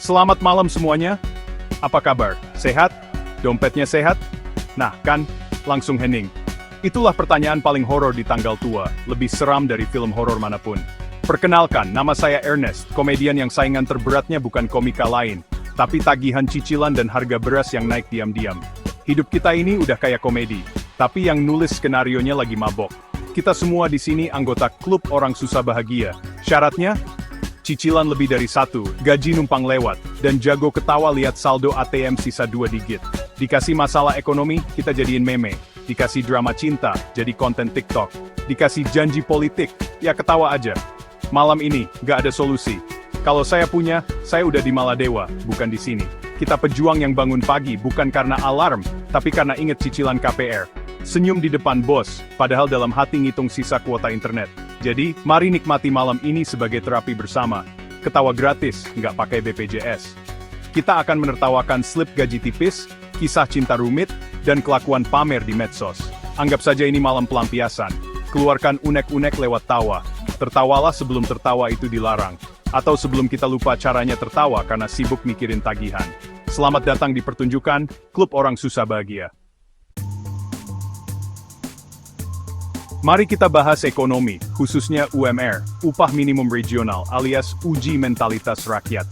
Selamat malam semuanya. Apa kabar? Sehat? Dompetnya sehat? Nah kan, langsung hening. Itulah pertanyaan paling horor di tanggal tua, lebih seram dari film horor manapun. Perkenalkan, nama saya Ernest, komedian yang saingan terberatnya bukan komika lain, tapi tagihan cicilan dan harga beras yang naik diam-diam. Hidup kita ini udah kayak komedi, tapi yang nulis skenarionya lagi mabok. Kita semua di sini anggota klub orang susah bahagia. Syaratnya? Cicilan lebih dari 1, gaji numpang lewat, dan jago ketawa lihat saldo ATM sisa 2 digit. Dikasih masalah ekonomi, kita jadiin meme. Dikasih drama cinta, jadi konten TikTok. Dikasih janji politik, ya ketawa aja. Malam ini, gak ada solusi. Kalau saya punya, saya udah di Maladewa, bukan di sini. Kita pejuang yang bangun pagi bukan karena alarm, tapi karena inget cicilan KPR. Senyum di depan bos, padahal dalam hati ngitung sisa kuota internet. Jadi, mari nikmati malam ini sebagai terapi bersama. Ketawa gratis, nggak pakai BPJS. Kita akan menertawakan slip gaji tipis, kisah cinta rumit, dan kelakuan pamer di medsos. Anggap saja ini malam pelampiasan. Keluarkan unek-unek lewat tawa. Tertawalah sebelum tertawa itu dilarang. Atau sebelum kita lupa caranya tertawa karena sibuk mikirin tagihan. Selamat datang di pertunjukan Klub Orang Susah Bahagia. Mari kita bahas ekonomi, khususnya UMR, upah minimum regional alias uji mentalitas rakyat.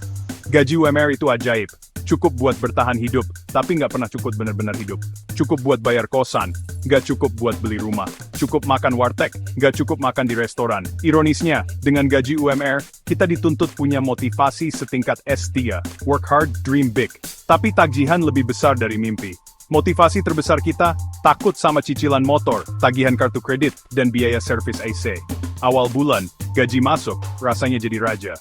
Gaji UMR itu ajaib, cukup buat bertahan hidup, tapi nggak pernah cukup benar-benar hidup. Cukup buat bayar kosan, nggak cukup buat beli rumah. Cukup makan warteg, nggak cukup makan di restoran. Ironisnya, dengan gaji UMR, kita dituntut punya motivasi setingkat S3, work hard, dream big. Tapi tagihan lebih besar dari mimpi. Motivasi terbesar kita, takut sama cicilan motor, tagihan kartu kredit, dan biaya servis AC. Awal bulan, gaji masuk, rasanya jadi raja.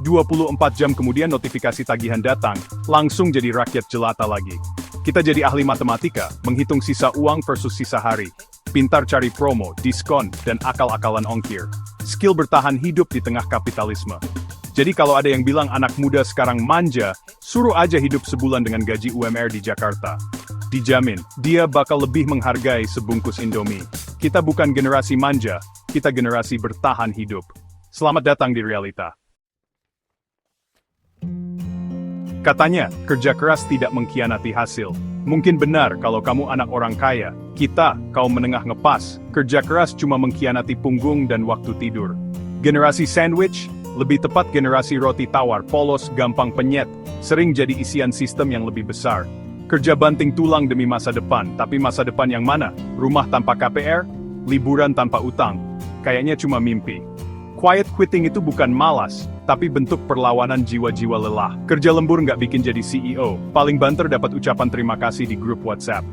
24 jam kemudian notifikasi tagihan datang, langsung jadi rakyat jelata lagi. Kita jadi ahli matematika, menghitung sisa uang versus sisa hari. Pintar cari promo, diskon, dan akal-akalan ongkir. Skill bertahan hidup di tengah kapitalisme. Jadi kalau ada yang bilang anak muda sekarang manja, suruh aja hidup sebulan dengan gaji UMR di Jakarta. Dijamin, dia bakal lebih menghargai sebungkus Indomie. Kita bukan generasi manja, kita generasi bertahan hidup. Selamat datang di realita. Katanya, kerja keras tidak mengkhianati hasil. Mungkin benar kalau kamu anak orang kaya. Kita, kaum menengah ngepas, kerja keras cuma mengkhianati punggung dan waktu tidur. Generasi sandwich, lebih tepat generasi roti tawar, polos, gampang penyet, sering jadi isian sistem yang lebih besar. Kerja banting tulang demi masa depan, tapi masa depan yang mana? Rumah tanpa KPR? Liburan tanpa utang? Kayaknya cuma mimpi. Quiet quitting itu bukan malas, tapi bentuk perlawanan jiwa-jiwa lelah. Kerja lembur nggak bikin jadi CEO, paling banter dapat ucapan terima kasih di grup WhatsApp.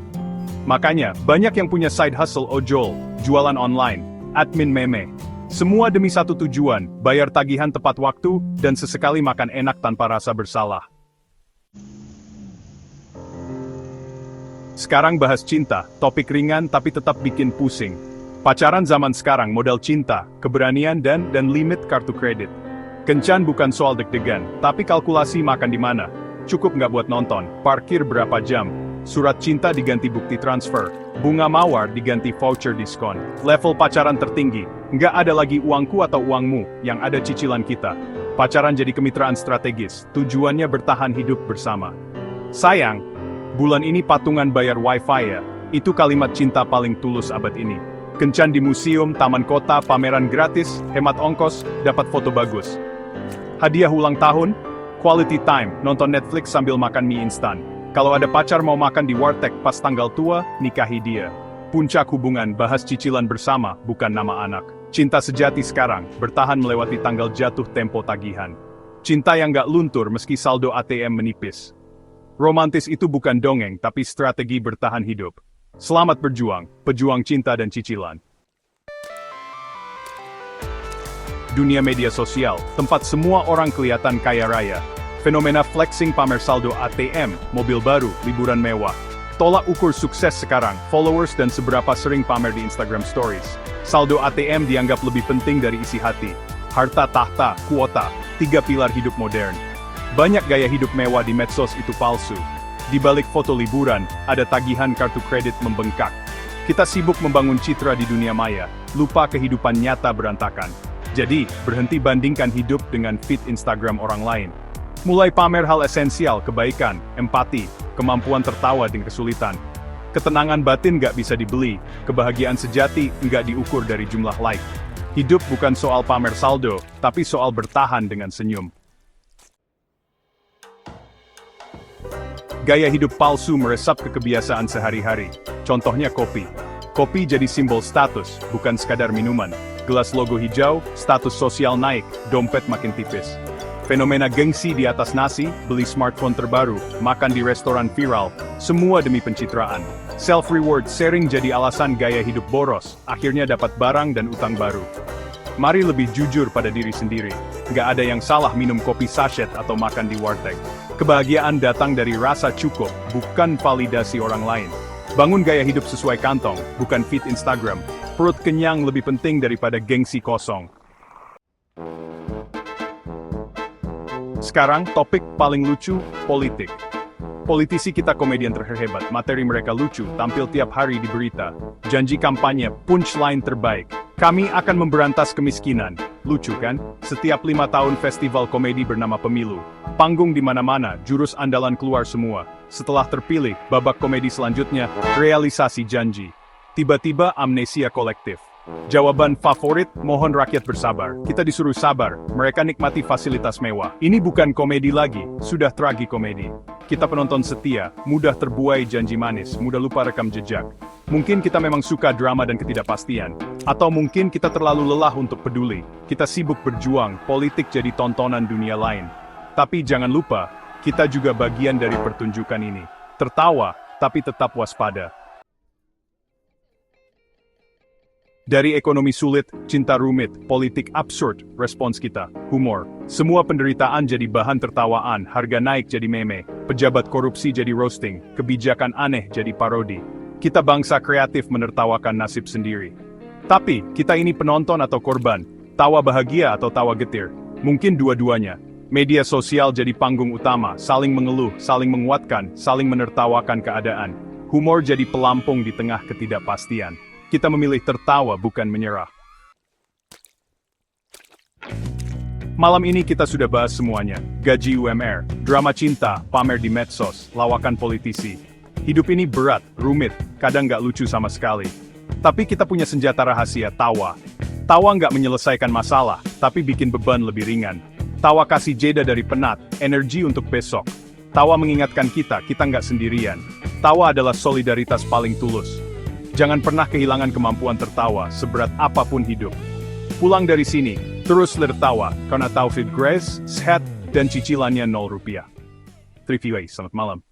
Makanya, banyak yang punya side hustle ojol, jualan online, admin meme. Semua demi satu tujuan, bayar tagihan tepat waktu, dan sesekali makan enak tanpa rasa bersalah. Sekarang bahas cinta, topik ringan tapi tetap bikin pusing. Pacaran zaman sekarang modal cinta, keberanian dan limit kartu kredit. Kencan bukan soal deg-degan, tapi kalkulasi makan di mana. Cukup nggak buat nonton, parkir berapa jam. Surat cinta diganti bukti transfer, bunga mawar diganti voucher diskon. Level pacaran tertinggi, nggak ada lagi uangku atau uangmu, yang ada cicilan kita. Pacaran jadi kemitraan strategis, tujuannya bertahan hidup bersama. Sayang, bulan ini patungan bayar wifi ya, itu kalimat cinta paling tulus abad ini. Kencan di museum, taman kota, pameran gratis, hemat ongkos, dapat foto bagus. Hadiah ulang tahun, quality time, nonton Netflix sambil makan mie instan. Kalau ada pacar mau makan di warteg pas tanggal tua, nikahi dia. Puncak hubungan, bahas cicilan bersama, bukan nama anak. Cinta sejati sekarang, bertahan melewati tanggal jatuh tempo tagihan. Cinta yang gak luntur meski saldo ATM menipis. Romantis itu bukan dongeng, tapi strategi bertahan hidup. Selamat berjuang, pejuang cinta dan cicilan. Dunia media sosial, tempat semua orang kelihatan kaya raya. Fenomena flexing pamer saldo ATM, mobil baru, liburan mewah. Tolak ukur sukses sekarang, followers dan seberapa sering pamer di Instagram Stories. Saldo ATM dianggap lebih penting dari isi hati. Harta tahta, kuota, 3 pilar hidup modern. Banyak gaya hidup mewah di medsos itu palsu. Di balik foto liburan, ada tagihan kartu kredit membengkak. Kita sibuk membangun citra di dunia maya, lupa kehidupan nyata berantakan. Jadi, berhenti bandingkan hidup dengan feed Instagram orang lain. Mulai pamer hal esensial, kebaikan, empati, kemampuan tertawa dengan kesulitan. Ketenangan batin nggak bisa dibeli, kebahagiaan sejati nggak diukur dari jumlah like. Hidup bukan soal pamer saldo, tapi soal bertahan dengan senyum. Gaya hidup palsu meresap ke kebiasaan sehari-hari. Contohnya kopi. Kopi jadi simbol status, bukan sekadar minuman. Gelas logo hijau, status sosial naik, dompet makin tipis. Fenomena gengsi di atas nasi, beli smartphone terbaru, makan di restoran viral, semua demi pencitraan. Self-reward sering jadi alasan gaya hidup boros, akhirnya dapat barang dan utang baru. Mari lebih jujur pada diri sendiri. Nggak ada yang salah minum kopi sachet atau makan di warteg. Kebahagiaan datang dari rasa cukup, bukan validasi orang lain. Bangun gaya hidup sesuai kantong, bukan feed Instagram. Perut kenyang lebih penting daripada gengsi kosong. Sekarang, topik paling lucu, politik. Politisi kita komedian terhebat, materi mereka lucu, tampil tiap hari di berita. Janji kampanye, punchline terbaik. Kami akan memberantas kemiskinan. Lucu kan? Setiap 5 tahun festival komedi bernama Pemilu. Panggung di mana-mana, jurus andalan keluar semua. Setelah terpilih, babak komedi selanjutnya, realisasi janji. Tiba-tiba amnesia kolektif. Jawaban favorit, mohon rakyat bersabar. Kita disuruh sabar, mereka nikmati fasilitas mewah. Ini bukan komedi lagi, sudah tragikomedi. Kita penonton setia, mudah terbuai janji manis, mudah lupa rekam jejak. Mungkin kita memang suka drama dan ketidakpastian. Atau mungkin kita terlalu lelah untuk peduli. Kita sibuk berjuang, politik jadi tontonan dunia lain. Tapi jangan lupa, kita juga bagian dari pertunjukan ini. Tertawa, tapi tetap waspada. Dari ekonomi sulit, cinta rumit, politik absurd, respons kita, humor. Semua penderitaan jadi bahan tertawaan, harga naik jadi meme, pejabat korupsi jadi roasting, kebijakan aneh jadi parodi. Kita bangsa kreatif menertawakan nasib sendiri. Tapi, kita ini penonton atau korban? Tawa bahagia atau tawa getir? Mungkin dua-duanya. Media sosial jadi panggung utama, saling mengeluh, saling menguatkan, saling menertawakan keadaan. Humor jadi pelampung di tengah ketidakpastian. Kita memilih tertawa bukan menyerah. Malam ini kita sudah bahas semuanya. Gaji UMR, drama cinta, pamer di medsos, lawakan politisi. Hidup ini berat, rumit, kadang nggak lucu sama sekali. Tapi kita punya senjata rahasia, tawa. Tawa nggak menyelesaikan masalah, tapi bikin beban lebih ringan. Tawa kasih jeda dari penat, energi untuk besok. Tawa mengingatkan kita nggak sendirian. Tawa adalah solidaritas paling tulus. Jangan pernah kehilangan kemampuan tertawa, seberat apapun hidup. Pulang dari sini, terus tertawa, karena Taufik Grace, sehat, dan cicilannya 0 rupiah. Selamat malam.